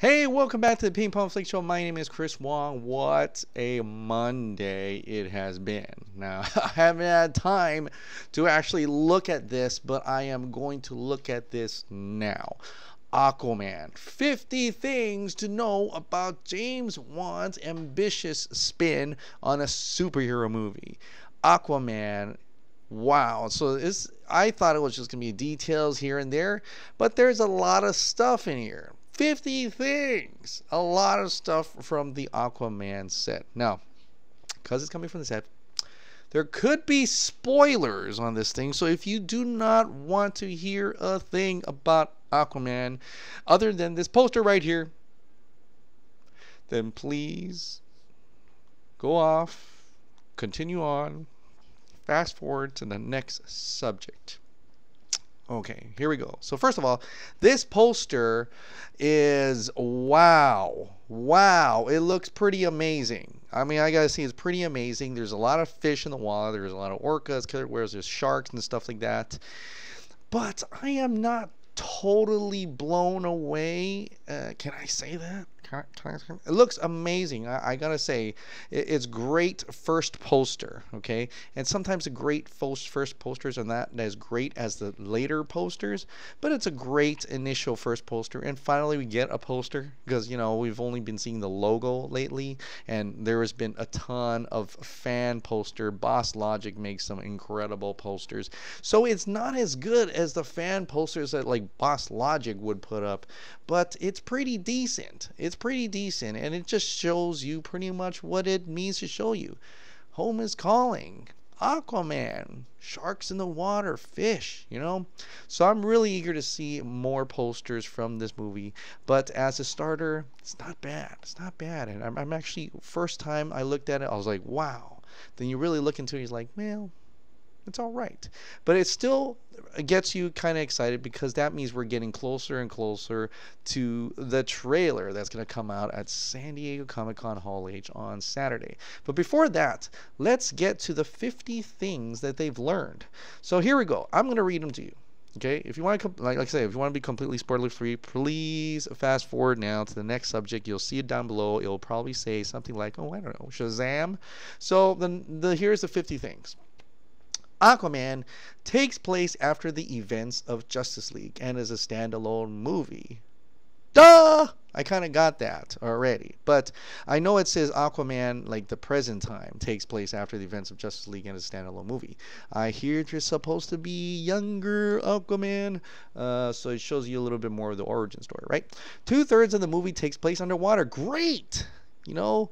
Hey, welcome back to the Ping Pong Flick Show. My name is Chris Wong. What a Monday it has been. Now, I haven't had time to actually look at this, but I am going to look at this now. Aquaman, 50 things to know about James Wan's ambitious spin on a superhero movie. Aquaman. Wow. So I thought it was just going to be details here and there, but there's a lot of stuff in here. 50 things. A lot of stuff from the Aquaman set. Now, because it's coming from the set, there could be spoilers on this thing. So if you do not want to hear a thing about Aquaman other than this poster right here, then please go off, continue on, fast forward to the next subject. Okay, here we go. So first of all, this poster is wow. It looks pretty amazing. I mean, I gotta say, it's pretty amazing. There's a lot of fish in the water. There's a lot of orcas, killer whales, there's sharks and stuff like that. But I am not totally blown away. Can I say that? It looks amazing. I gotta say, it's great first poster, okay? And sometimes the great first posters are not as great as the later posters, but it's a great initial first poster. And finally, we get a poster because, you know, we've only been seeing the logo lately, and there has been a ton of fan poster. Boss Logic makes some incredible posters, so it's not as good as the fan posters that like Boss Logic would put up, but it's pretty decent. It's pretty decent, and it just shows you pretty much what it means to show you. Home is calling. Aquaman, sharks in the water, fish, you know. So I'm really eager to see more posters from this movie, but as a starter, it's not bad. It's not bad. And I'm actually, first time I looked at it, I was like, wow. Then you really look into it, he's like, well, it's all right. But it still gets you kind of excited because that means we're getting closer and closer to the trailer that's going to come out at San Diego Comic-Con Hall H on Saturday. But before that, let's get to the 50 things that they've learned. So here we go. I'm going to read them to you. Okay, if you want to, like I say, if you want to be completely spoiler-free, please fast forward now to the next subject. You'll see it down below. It'll probably say something like, oh, I don't know, Shazam. So here's the 50 things. Aquaman takes place after the events of Justice League and is a standalone movie. Duh! I kind of got that already. But I know it says Aquaman, like the present time, takes place after the events of Justice League and is a standalone movie. I hear you're supposed to be younger Aquaman, so it shows you a little bit more of the origin story, right? 2/3 of the movie takes place underwater. Great! You know,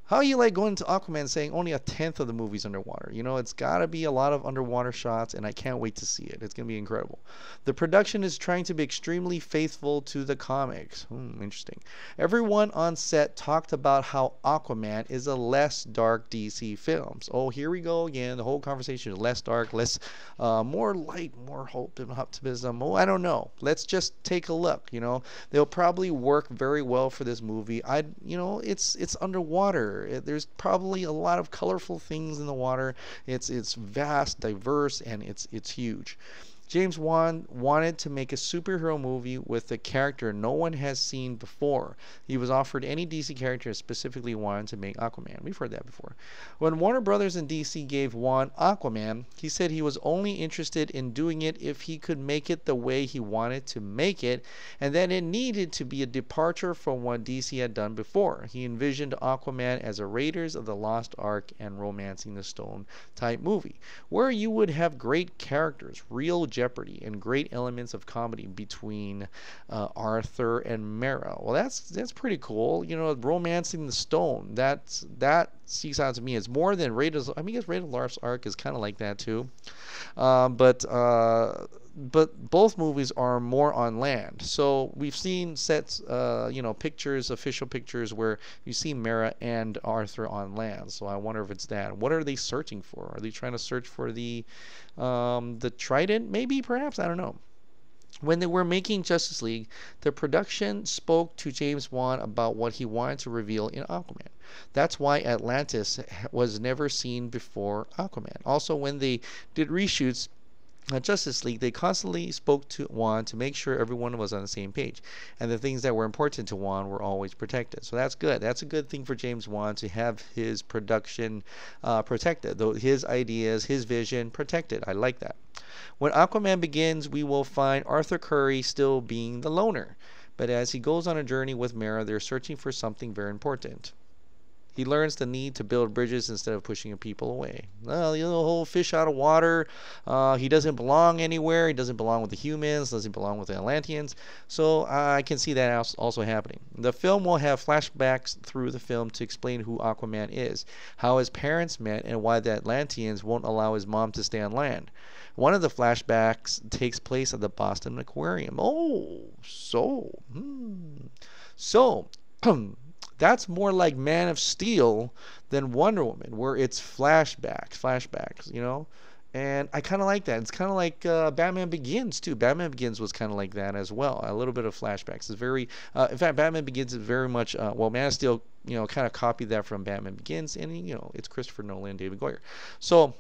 how you like going to Aquaman saying only 1/10 of the movie's underwater? You know, it's got to be a lot of underwater shots, and I can't wait to see it. It's going to be incredible. The production is trying to be extremely faithful to the comics. Interesting. Everyone on set talked about how Aquaman is a less dark DC films. Oh, here we go again. The whole conversation is less dark, less, more light, more hope and optimism. Oh, I don't know. Let's just take a look. You know, they'll probably work very well for this movie. You know, it's underwater. There's probably a lot of colorful things in the water. It's vast, diverse, and it's huge. James Wan wanted to make a superhero movie with a character no one has seen before. He was offered any DC character, specifically wanted to make Aquaman. We've heard that before. When Warner Brothers and DC gave Wan Aquaman, he said he was only interested in doing it if he could make it the way he wanted to make it, and that it needed to be a departure from what DC had done before. He envisioned Aquaman as a Raiders of the Lost Ark and Romancing the Stone type movie, where you would have great characters, real jeopardy, and great elements of comedy between Arthur and Mera. Well, that's pretty cool. You know, Romancing the Stone. That seeks out to me. It's more than Raiders. I mean, I guess Raiders of the Lost Ark is kind of like that too. But both movies are more on land. So we've seen sets, you know, pictures, official pictures where you see Mera and Arthur on land. So I wonder if it's that. What are they searching for? Are they trying to search for the trident? Maybe, perhaps, I don't know. When they were making Justice League, the production spoke to James Wan about what he wanted to reveal in Aquaman. That's why Atlantis was never seen before Aquaman. Also, when they did reshoots, Justice League, they constantly spoke to Juan to make sure everyone was on the same page, and the things that were important to Juan were always protected. So that's good. That's a good thing for James Wan to have his production protected, though his ideas, his vision protected. I like that. When Aquaman begins, we will find Arthur Curry still being the loner, but as he goes on a journey with Mara, they're searching for something very important. He learns the need to build bridges instead of pushing people away. Well, you know, the whole fish out of water. He doesn't belong anywhere. He doesn't belong with the humans. Doesn't belong with the Atlanteans. So I can see that also happening. The film will have flashbacks through the film to explain who Aquaman is, how his parents met, and why the Atlanteans won't allow his mom to stay on land. One of the flashbacks takes place at the Boston Aquarium. Oh, so. That's more like Man of Steel than Wonder Woman, where it's flashbacks, you know? And I kind of like that. It's kind of like Batman Begins, too. Batman Begins was kind of like that as well. A little bit of flashbacks. It's very, in fact, Batman Begins is very much, well, Man of Steel, you know, kind of copied that from Batman Begins. And, you know, it's Christopher Nolan and David Goyer. So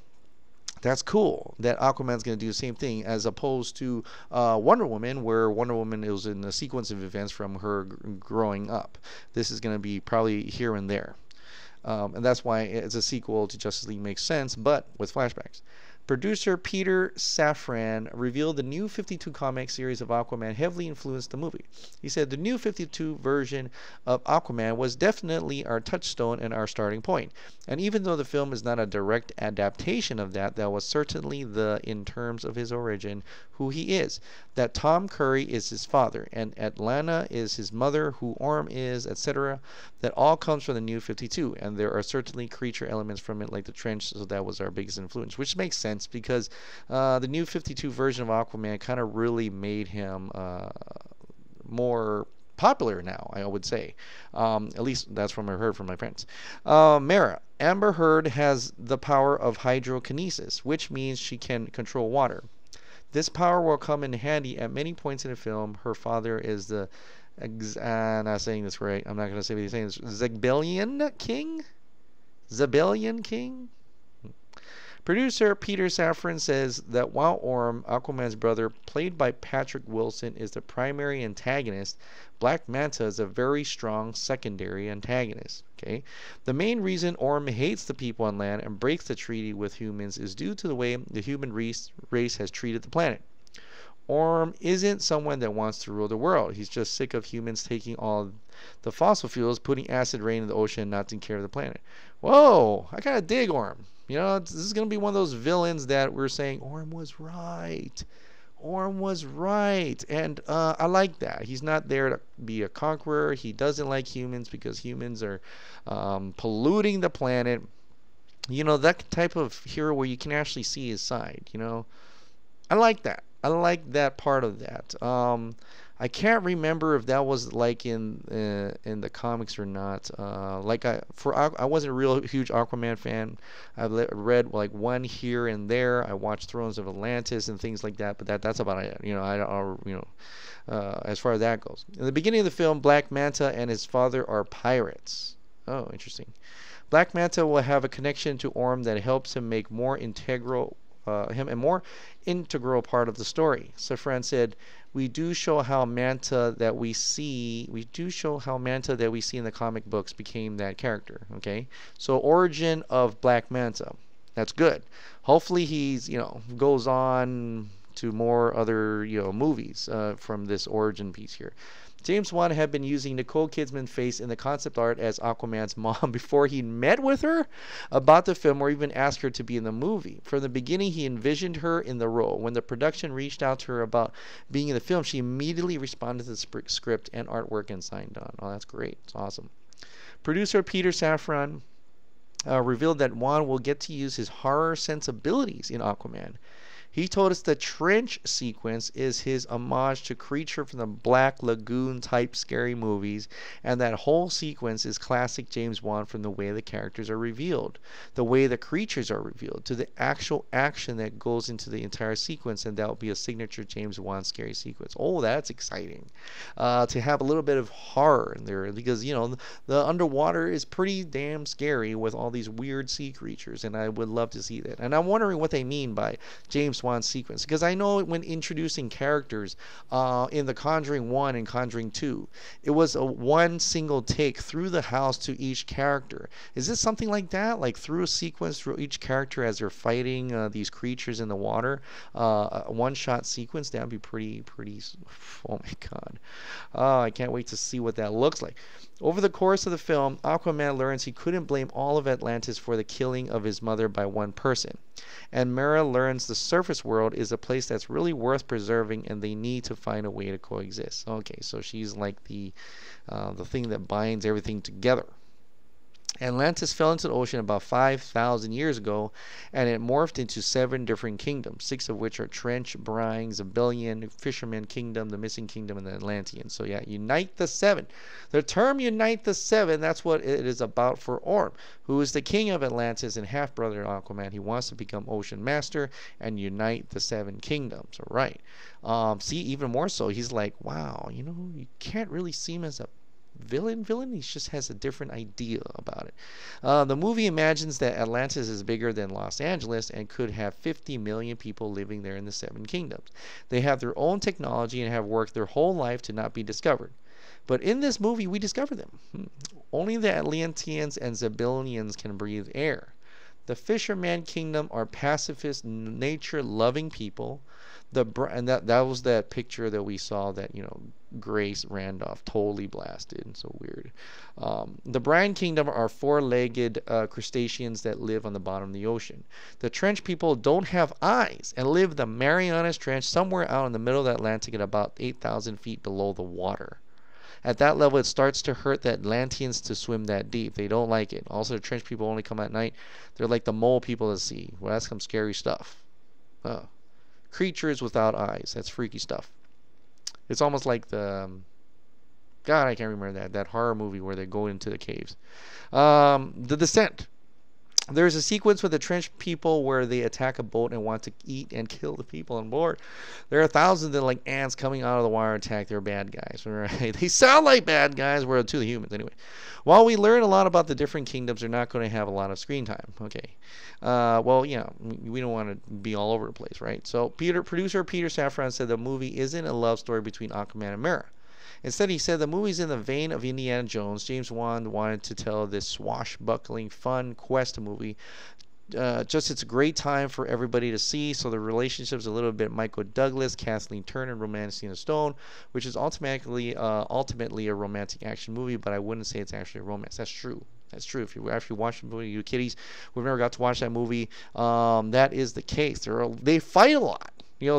that's cool that Aquaman's going to do the same thing as opposed to Wonder Woman, where Wonder Woman was in a sequence of events from her growing up. This is going to be probably here and there. And that's why it's a sequel to Justice League makes sense, but with flashbacks. Producer Peter Safran revealed the new 52 comic series of Aquaman heavily influenced the movie. He said the new 52 version of Aquaman was definitely our touchstone and our starting point. And even though the film is not a direct adaptation of that, that was certainly in terms of his origin, who he is. That Tom Curry is his father, and Atlanta is his mother, who Orm is, etc. That all comes from the new 52, and there are certainly creature elements from it, like the trench, so that was our biggest influence, which makes sense because the new 52 version of Aquaman kind of really made him more popular now, I would say. At least that's from what I heard from my friends. Mara. Amber Heard has the power of hydrokinesis, which means she can control water. This power will come in handy at many points in the film. Her father is the, I'm not saying this right, I'm not going to say what he's saying, Zebellion King? Zebellion King? Producer Peter Safran says that while Orm, Aquaman's brother, played by Patrick Wilson, is the primary antagonist, Black Manta is a very strong secondary antagonist. Okay, the main reason Orm hates the people on land and breaks the treaty with humans is due to the way the human race has treated the planet. Orm isn't someone that wants to rule the world. He's just sick of humans taking all the fossil fuels, putting acid rain in the ocean, and not taking care of the planet. Whoa, I kind of dig Orm. You know, this is going to be one of those villains that we're saying, Orm was right. Orm was right. And I like that. He's not there to be a conqueror. He doesn't like humans because humans are polluting the planet. You know, that type of hero where you can actually see his side, you know. I like that. I like that part of that. I can't remember if that was like in the comics or not. I wasn't a real huge Aquaman fan. I've read like one here and there. I watched Thrones of Atlantis and things like that, but that's about it. You know, I don't. You know, as far as that goes. In the beginning of the film, Black Manta and his father are pirates. Oh, interesting. Black Manta will have a connection to Orm that helps him make more integral. Him a more integral part of the story. Safran said, "We do show how Manta that we see. We do show how Manta that we see in the comic books became that character." Okay, so origin of Black Manta. That's good. Hopefully he's goes on to more other movies from this origin piece here. James Wan had been using Nicole Kidman's face in the concept art as Aquaman's mom before he met with her about the film or even asked her to be in the movie. From the beginning, he envisioned her in the role. When the production reached out to her about being in the film, she immediately responded to the script and artwork and signed on. Oh, that's great. It's awesome. Producer Peter Safran revealed that Wan will get to use his horror sensibilities in Aquaman. He told us the trench sequence is his homage to Creature from the Black Lagoon type scary movies, and that whole sequence is classic James Wan from the way the characters are revealed, the way the creatures are revealed, to the actual action that goes into the entire sequence, and that will be a signature James Wan scary sequence. Oh, that's exciting. To have a little bit of horror in there, because, the underwater is pretty damn scary with all these weird sea creatures, and I would love to see that. And I'm wondering what they mean by James one sequence, because I know when introducing characters in The Conjuring 1 and Conjuring 2, it was a one single take through the house to each character. Is this something like that, like through a sequence through each character as they're fighting these creatures in the water, a one-shot sequence? That'd be pretty. Oh my God, I can't wait to see what that looks like. Over the course of the film, Aquaman learns he couldn't blame all of Atlantis for the killing of his mother by one person. And Mera learns the surface world is a place that's really worth preserving and they need to find a way to coexist. Okay, so she's like the thing that binds everything together. Atlantis fell into the ocean about 5,000 years ago, and it morphed into 7 different kingdoms, 6 of which are Trench, Brine, Zebullian, Fisherman Kingdom, the Missing Kingdom, and the Atlantean. So yeah, unite the 7. The term unite the 7, that's what it is about for Orm, who is the king of Atlantis and half-brother of Aquaman. He wants to become Ocean Master and unite the 7 kingdoms. All right. See, even more so, he's like, wow, you know, you can't really see him as a villain. He just has a different idea about it. The movie imagines that Atlantis is bigger than Los Angeles and could have 50 million people living there in the 7 kingdoms. They have their own technology and have worked their whole life to not be discovered. But in this movie, we discover them. Only the Atlanteans and Zebullians can breathe air. The Fisherman Kingdom are pacifist, nature-loving people. And that was that picture that we saw that, you know, Grace Randolph totally blasted. So weird. The Brine Kingdom are 4-legged crustaceans that live on the bottom of the ocean. The Trench people don't have eyes and live in the Marianas Trench somewhere out in the middle of the Atlantic at about 8,000 feet below the water. At that level, it starts to hurt the Atlanteans to swim that deep. They don't like it. Also, the Trench people only come at night. They're like the mole people at sea. Well, that's some scary stuff. Creatures without eyes. That's freaky stuff. It's almost like the God, I can't remember that horror movie where they go into the caves. The Descent. There's a sequence with the Trench people where they attack a boat and want to eat and kill the people on board. There are thousands of like ants coming out of the water attack. They're bad guys. Right? They sound like bad guys. We're to the humans anyway. While we learn a lot about the different kingdoms, they're not going to have a lot of screen time. Okay. Well, yeah, we don't want to be all over the place, right? So producer Peter Safran said the movie isn't a love story between Aquaman and Mera. Instead, he said the movie's in the vein of Indiana Jones. James Wan wanted to tell this swashbuckling, fun quest movie. It's a great time for everybody to see. So the relationship's a little bit Michael Douglas, Kathleen Turner, and Romancing Stone, which is ultimately a romantic action movie. But I wouldn't say it's actually a romance. That's true. That's true. If you actually watch the movie, you kiddies who've never got to watch that movie, that is the case. They fight a lot. You know,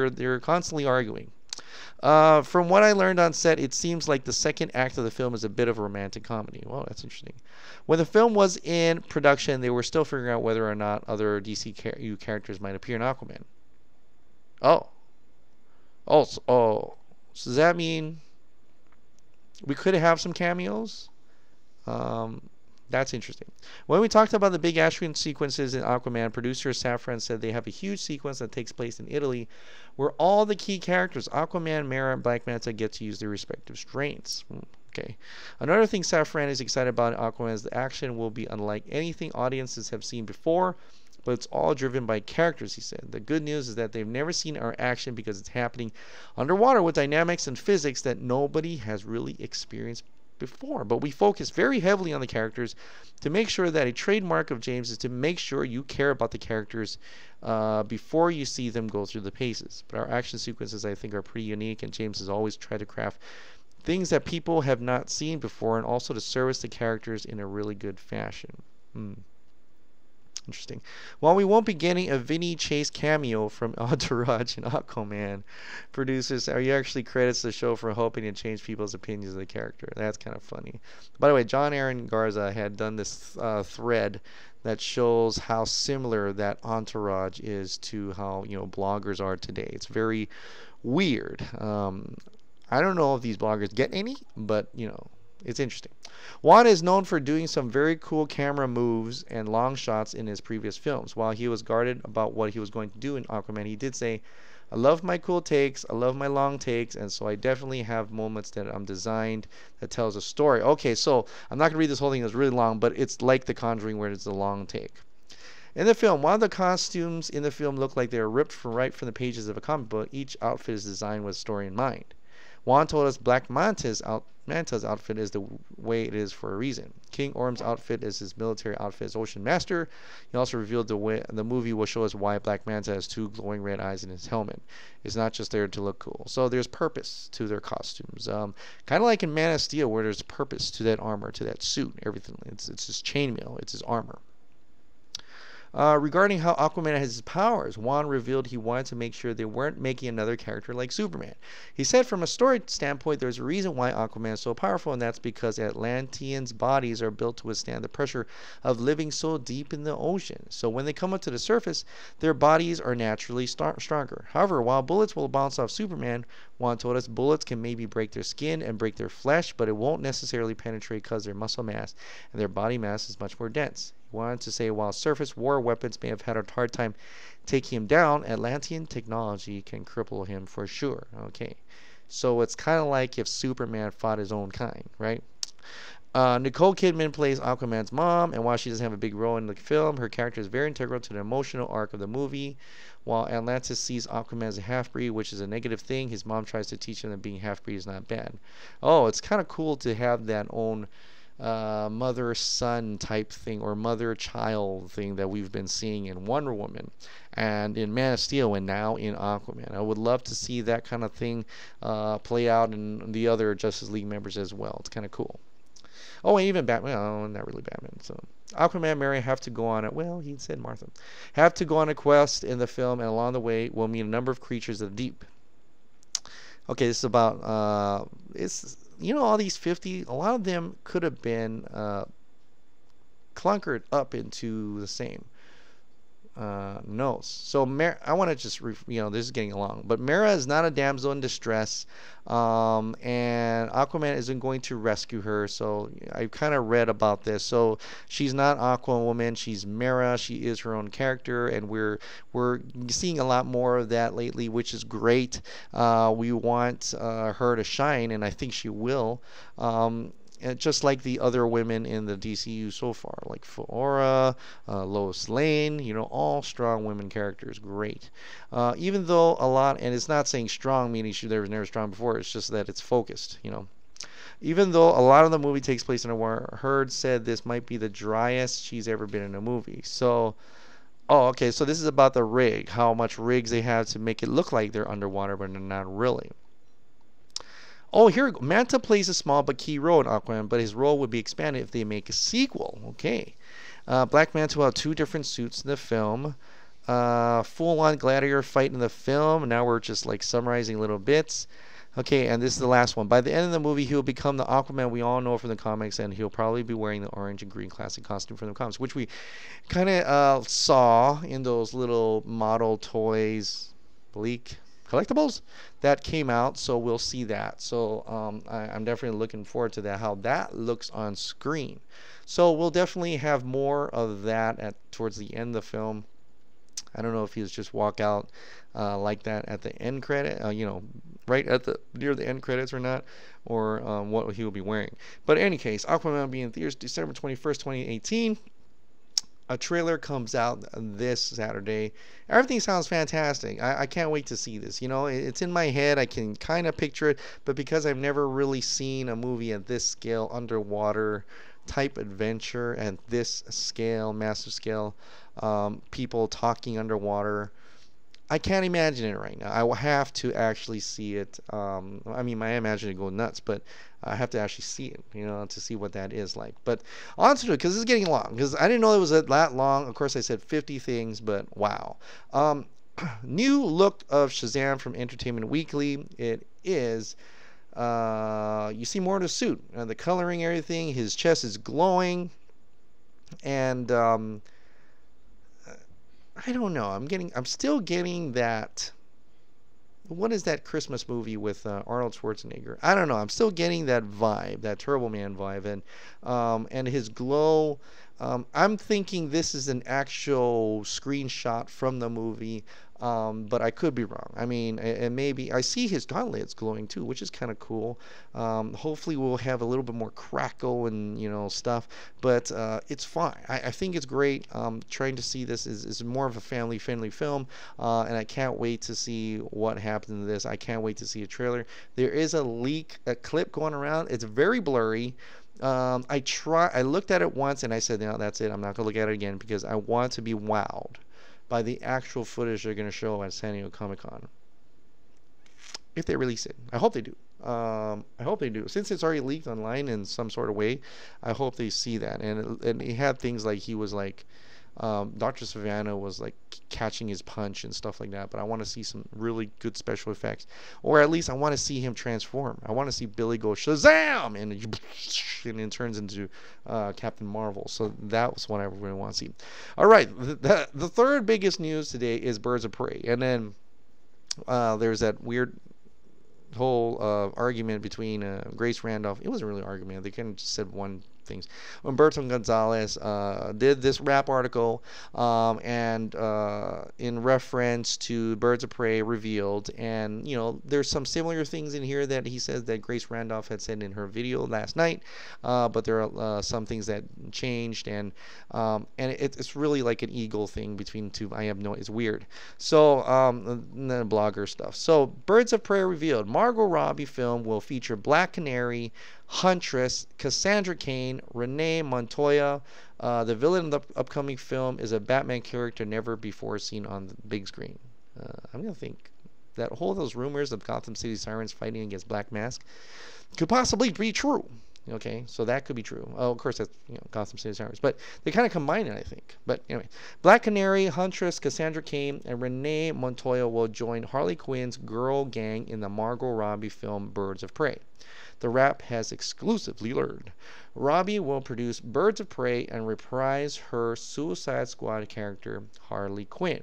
they're constantly arguing. From what I learned on set, it seems like the second act of the film is a bit of a romantic comedy. Well, that's interesting. When the film was in production, they were still figuring out whether or not other DCEU characters might appear in Aquaman. So does that mean we could have some cameos? That's interesting. When we talked about the big action sequences in Aquaman, producer Safran said they have a huge sequence that takes place in Italy where all the key characters, Aquaman, Mera, and Black Manta, get to use their respective strengths. Okay. Another thing Safran is excited about in Aquaman is the action will be unlike anything audiences have seen before, but it's all driven by characters, he said. The good news is that they've never seen our action because it's happening underwater with dynamics and physics that nobody has really experienced before. But we focus very heavily on the characters to make sure that a trademark of James is to make sure you care about the characters before you see them go through the paces. But our action sequences, I think, are pretty unique, and James has always tried to craft things that people have not seen before and also to service the characters in a really good fashion. Interesting. While we won't be getting a Vinny Chase cameo from Entourage and Aquaman, producers are actually credits the show for hoping to change people's opinions of the character. That's kind of funny. By the way, John Aaron Garza had done this thread that shows how similar that Entourage is to how, you know, bloggers are today. It's very weird. I don't know if these bloggers get any, but you know, it's interesting. Juan is known for doing some very cool camera moves and long shots in his previous films. While he was guarded about what he was going to do in Aquaman, he did say, I love my cool takes, I love my long takes, and so I definitely have moments that I'm designed that tells a story. Okay, so I'm not going to read this whole thing, it's really long, but it's like The Conjuring where it's a long take. In the film, while the costumes in the film look like they are ripped right from the pages of a comic book, each outfit is designed with a story in mind. Juan told us Black Manta's outfit is the way it is for a reason. King Orm's outfit is his military outfit as Ocean Master. He also revealed the movie will show us why Black Manta has two glowing red eyes in his helmet. It's not just there to look cool. So there's purpose to their costumes. Kind of like in Man of Steel, where there's purpose to that armor, to that suit, everything. It's his chainmail, it's his armor. Regarding how Aquaman has his powers, Juan revealed he wanted to make sure they weren't making another character like Superman. He said from a story standpoint, there's a reason why Aquaman is so powerful, and that's because Atlanteans' bodies are built to withstand the pressure of living so deep in the ocean. So when they come up to the surface, their bodies are naturally stronger. However, while bullets will bounce off Superman, Juan told us bullets can maybe break their skin and break their flesh, but it won't necessarily penetrate because their muscle mass and their body mass is much more dense. He wanted to say while surface war weapons may have had a hard time taking him down, Atlantean technology can cripple him for sure. Okay, so it's kind of like if Superman fought his own kind, right? Nicole Kidman plays Aquaman's mom, and while she doesn't have a big role in the film, her character is very integral to the emotional arc of the movie. While Atlantis sees Aquaman as a half-breed, which is a negative thing, his mom tries to teach him that being half-breed is not bad. Oh, it's kind of cool to have that own mother-son type thing, or mother-child thing that we've been seeing in Wonder Woman and in Man of Steel and now in Aquaman. I would love to see that kind of thing play out in the other Justice League members as well. It's kind of cool. Oh, and even Batman. Oh, not really Batman. So Aquaman and Mary have to go on he said Martha. Have to go on a quest in the film, and along the way we'll meet a number of creatures of the deep. Okay, this is about all these 50, a lot of them could have been clunkered up into the same nose. So I want to just, this is getting along. But Mera is not a damsel in distress, and Aquaman isn't going to rescue her. So I kind of read about this. So she's not Aquawoman. She's Mera. She is her own character, and we're seeing a lot more of that lately, which is great. We want her to shine, and I think she will. And just like the other women in the DCU so far, like Faora, Lois Lane, all strong women characters, great. Even though a lot, and it's not saying strong meaning she was never strong before, it's just that it's focused, Even though a lot of the movie takes place in a war, Heard said this might be the driest she's ever been in a movie. So, okay, so this is about the rig, how much rigs they have to make it look like they're underwater, but they're not really. Oh, here we go. Manta plays a small but key role in Aquaman, but his role would be expanded if they make a sequel. Okay. Black Manta will have two different suits in the film. Full-on gladiator fight in the film. Now we're just summarizing little bits. Okay, and this is the last one. By the end of the movie, he'll become the Aquaman we all know from the comics, and he'll probably be wearing the orange and green classic costume from the comics, which we kind of saw in those little model toys, Bleak collectibles that came out, so we'll see that. So I'm definitely looking forward to that, how that looks on screen. So we'll definitely have more of that towards the end of the film. I don't know if he'll just walk out like that at the end credit, right at near the end credits or not, or what he will be wearing. But in any case, Aquaman will be in theaters December 21st, 2018. A trailer comes out this Saturday. Everything sounds fantastic. I can't wait to see this. It's in my head. I can kind of picture it, but because I've never really seen a movie at this scale, underwater type adventure at this scale, massive scale, people talking underwater, I can't imagine it right now. I will have to actually see it. I imagine it go nuts, but I have to actually see it, to see what that is like. But on to it, because this is getting long. Because I didn't know it was that long. Of course, I said 50 things, but wow. New look of Shazam from Entertainment Weekly. It is, you see more of the suit. The coloring, everything. His chest is glowing. And I don't know. I'm still getting that. What is that Christmas movie with Arnold Schwarzenegger? I don't know. I'm still getting that vibe, that Turbo Man vibe, and his glow I'm thinking this is an actual screenshot from the movie, but I could be wrong. I mean, and maybe I see his gauntlets glowing too, which is kind of cool. Hopefully, we'll have a little bit more crackle and stuff, but it's fine. I think it's great. Trying to see this is more of a family-friendly film, and I can't wait to see what happens in this. I can't wait to see a trailer. There is a clip going around. It's very blurry. I looked at it once and I said, no, that's it. I'm not gonna look at it again because I want to be wowed by the actual footage they're gonna show at San Diego Comic-Con. If they release it, I hope they do. I hope they do. Since it's already leaked online in some sort of way, I hope they see that. And he had things like he was like, Dr. Savannah was like catching his punch and stuff like that. But I want to see some really good special effects, or at least I want to see him transform. I want to see Billy go Shazam and it turns into Captain Marvel. So that was what I really want to see. All right, the third biggest news today is Birds of Prey, and then there's that weird whole argument between Grace Randolph. It wasn't really an argument. They kind of just said one things. Humberto Gonzalez did this rap article and in reference to Birds of Prey revealed, and there's some similar things in here that he says that Grace Randolph had said in her video last night, but there are some things that changed, and it's really like an ego thing between two. It's weird. So the blogger stuff. So Birds of Prey revealed Margot Robbie film will feature Black Canary, Huntress, Cassandra Cain, Renee Montoya. The villain of the upcoming film is a Batman character never before seen on the big screen. I'm going to think that those rumors of Gotham City Sirens fighting against Black Mask could possibly be true. Okay, so that could be true. Oh, of course, that's Gotham City Sirens, but they kind of combine it, I think. But anyway, Black Canary, Huntress, Cassandra Cain, and Renee Montoya will join Harley Quinn's girl gang in the Margot Robbie film Birds of Prey. The Wrap has exclusively learned Robbie will produce Birds of Prey and reprise her Suicide Squad character Harley Quinn.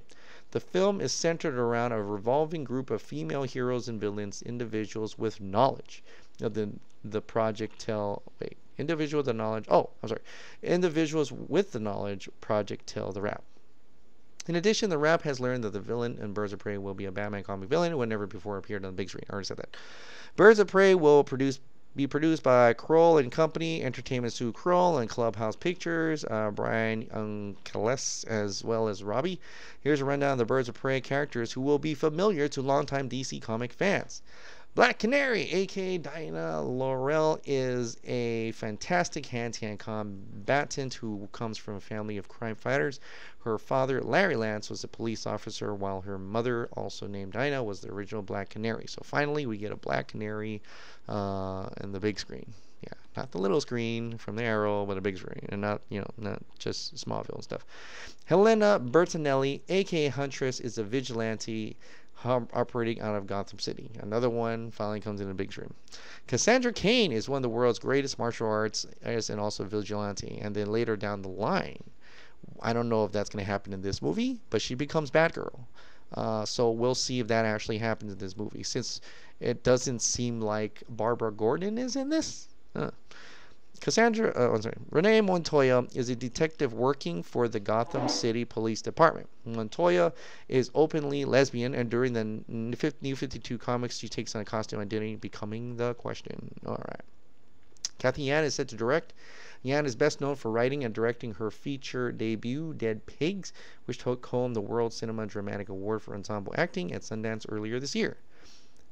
The film is centered around a revolving group of female heroes and villains, individuals with knowledge of the project tell. Wait, individuals with the knowledge. Oh, I'm sorry. Individuals with the knowledge project tell the Wrap. In addition, the Wrap has learned that the villain in Birds of Prey will be a Batman comic villain who had never before appeared on the big screen. I already said that. Birds of Prey will be produced by Kroll and Company, Entertainment Sue Kroll, and Clubhouse Pictures, Brian Unkeles, as well as Robbie. Here's a rundown of the Birds of Prey characters who will be familiar to longtime DC comic fans. Black Canary, a.k.a. Diana Laurel, is a fantastic hand-to-hand combatant who comes from a family of crime fighters. Her father, Larry Lance, was a police officer, while her mother, also named Dinah, was the original Black Canary. So finally, we get a Black Canary in the big screen. Yeah, not the little screen from the Arrow, but a big screen, and not just Smallville and stuff. Helena Bertinelli, a.k.a. Huntress, is a vigilante operating out of Gotham City. Another one finally comes in a big screen. Cassandra Cain is one of the world's greatest martial arts and also vigilante. And then later down the line, I don't know if that's going to happen in this movie, but she becomes Batgirl. So we'll see if that actually happens in this movie, since it doesn't seem like Barbara Gordon is in this. Renee Montoya is a detective working for the Gotham City Police Department. Montoya is openly lesbian, and during the New 52 comics, she takes on a costume identity, becoming the Question. All right. Kathy Yan is set to direct. Yan is best known for writing and directing her feature debut, Dead Pigs, which took home the World Cinema Dramatic Award for Ensemble Acting at Sundance earlier this year.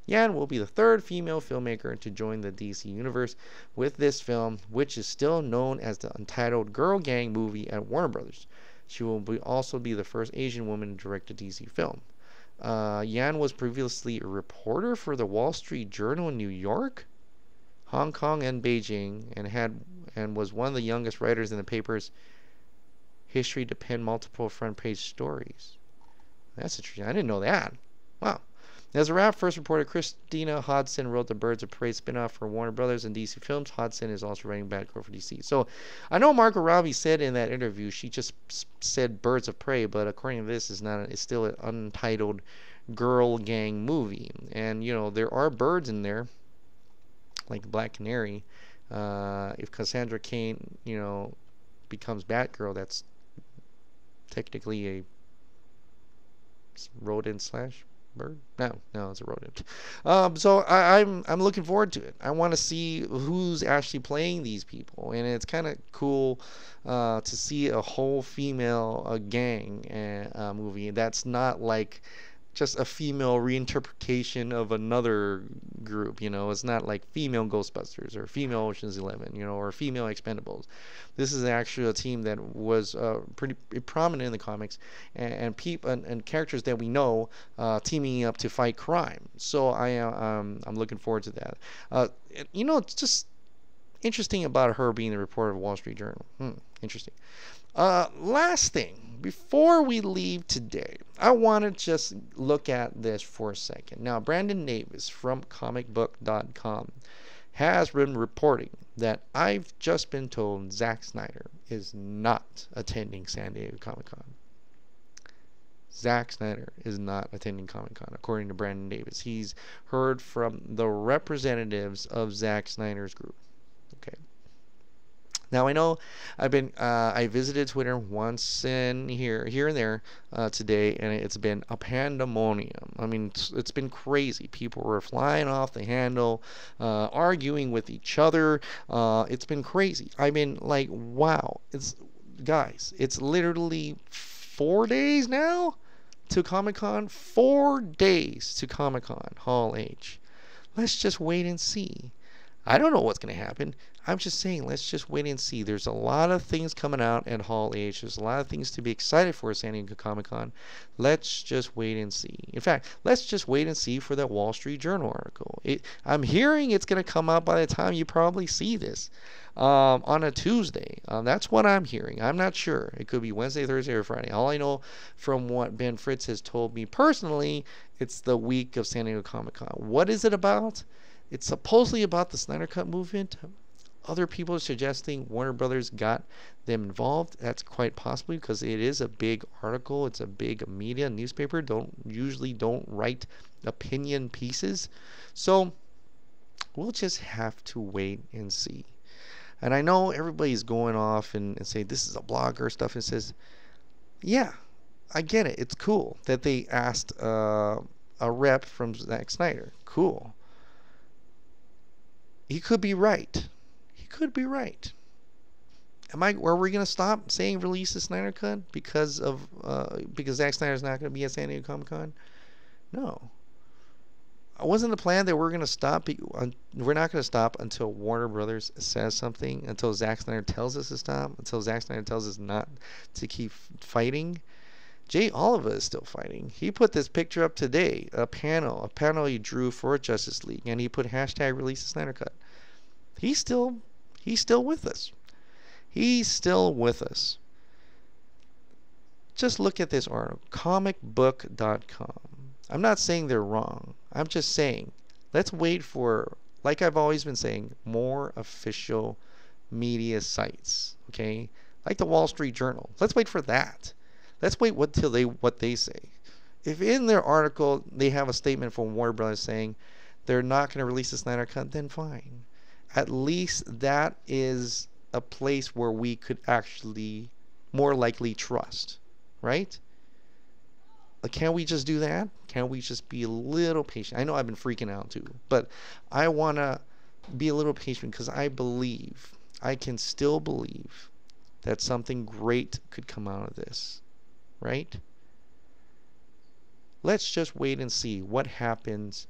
Yan will be the third female filmmaker to join the DC universe with this film, which is still known as the untitled Girl Gang movie at Warner Brothers. She will also be the first Asian woman to direct a DC film. Yan was previously a reporter for the Wall Street Journal in New York, Hong Kong, and Beijing, and was one of the youngest writers in the paper's history to pen multiple front-page stories. That's interesting. I didn't know that. Wow. As a Wrap first reporter, Christina Hodson wrote the Birds of Prey spinoff for Warner Brothers and DC Films. Hodson is also writing Batgirl for DC. So I know Margot Robbie said in that interview, she just said Birds of Prey, but according to this, it's still an untitled girl gang movie. And there are birds in there, like the Black Canary. If Cassandra Cain, becomes Batgirl, that's technically a rodent slash bird. No, it's a rodent. So I'm looking forward to it. I want to see who's actually playing these people, and it's kind of cool to see a whole female gang movie that's not like just a female reinterpretation of another group. It's not like female Ghostbusters or female Ocean's 11, or female Expendables. This is actually a team that was pretty prominent in the comics, and people and characters that we know teaming up to fight crime. So I'm looking forward to that. It's just interesting about her being the reporter of Wall Street Journal. Interesting. Last thing, before we leave today, I want to just look at this for a second. Now, Brandon Davis from comicbook.com has been reporting that I've just been told Zack Snyder is not attending San Diego Comic-Con. Zack Snyder is not attending Comic-Con, according to Brandon Davis. He's heard from the representatives of Zack Snyder's group. Okay. Now I know I visited Twitter once in here and there today, and it's been a pandemonium. I mean, it's been crazy. People were flying off the handle, arguing with each other. It's been crazy. I mean, like, wow. It's literally 4 days now to Comic-Con. 4 days to Comic-Con Hall H. Let's just wait and see. I don't know what's going to happen. I'm just saying, let's just wait and see. There's a lot of things coming out at Hall H. There's a lot of things to be excited for at San Diego Comic-Con. Let's just wait and see. In fact, let's just wait and see for that Wall Street Journal article. I'm hearing it's going to come out by the time you probably see this on a Tuesday. That's what I'm hearing. I'm not sure. It could be Wednesday, Thursday, or Friday. All I know from what Ben Fritz has told me personally, it's the week of San Diego Comic-Con. What is it about? It's supposedly about the Snyder Cut movement. Other people are suggesting Warner Brothers got them involved. That's quite possibly because it is a big article. It's a big media newspaper. Usually don't write opinion pieces. So we'll just have to wait and see. And I know everybody's going off and say this is a blogger stuff. And says, yeah, I get it. It's cool that they asked a rep from Zack Snyder. Cool. He could be right. Could be right. Are we going to stop saying release the Snyder Cut because Zack Snyder's not going to be at San Diego Comic-Con? No. It wasn't the plan that we're going to stop. We're not going to stop until Warner Brothers says something, until Zack Snyder tells us to stop, until Zack Snyder tells us not to keep fighting. Jay Oliver is still fighting. He put this picture up today, a panel he drew for Justice League, and he put hashtag release the Snyder Cut. He's still with us. He's still with us. Just look at this article, comicbook.com. I'm not saying they're wrong. I'm just saying, let's wait for, like I've always been saying, more official media sites. Okay? Like the Wall Street Journal. Let's wait for that. Let's wait until what they say. If in their article they have a statement from Warner Brothers saying they're not going to release the Snyder Cut, then fine. At least that is a place where we could actually more likely trust, right? Can't we just do that? Can't we just be a little patient? I know I've been freaking out too, but I want to be a little patient because I can still believe that something great could come out of this, right? Let's just wait and see what happens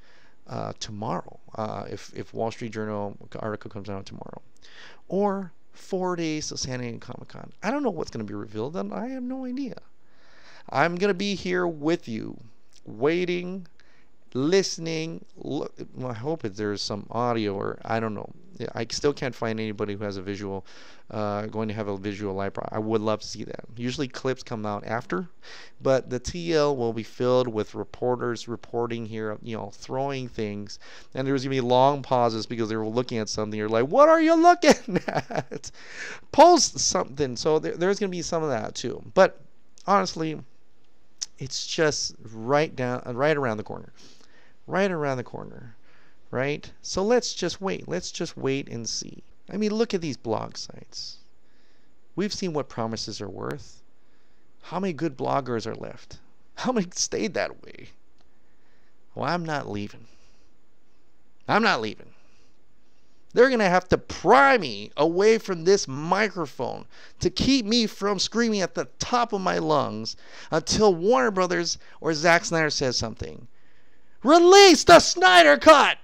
tomorrow, if Wall Street Journal article comes out tomorrow, or 4 days to San Diego Comic-Con. I don't know what's going to be revealed, and I have no idea. I'm going to be here with you, waiting, listening. Look, well, I hope there's some audio, or I don't know. I still can't find anybody who has a visual, going to have a visual live. I would love to see that. Usually clips come out after, but the TL will be filled with reporters reporting here, throwing things, and there's going to be long pauses because they were looking at something. You're like, what are you looking at? Post something. So there's going to be some of that too. But honestly, it's just right around the corner. Right around the corner. Right? So let's just wait. Let's just wait and see. I mean, look at these blog sites. We've seen what promises are worth. How many good bloggers are left? How many stayed that way? Well, I'm not leaving. I'm not leaving. They're going to have to pry me away from this microphone to keep me from screaming at the top of my lungs until Warner Brothers or Zack Snyder says something. Release the Snyder Cut!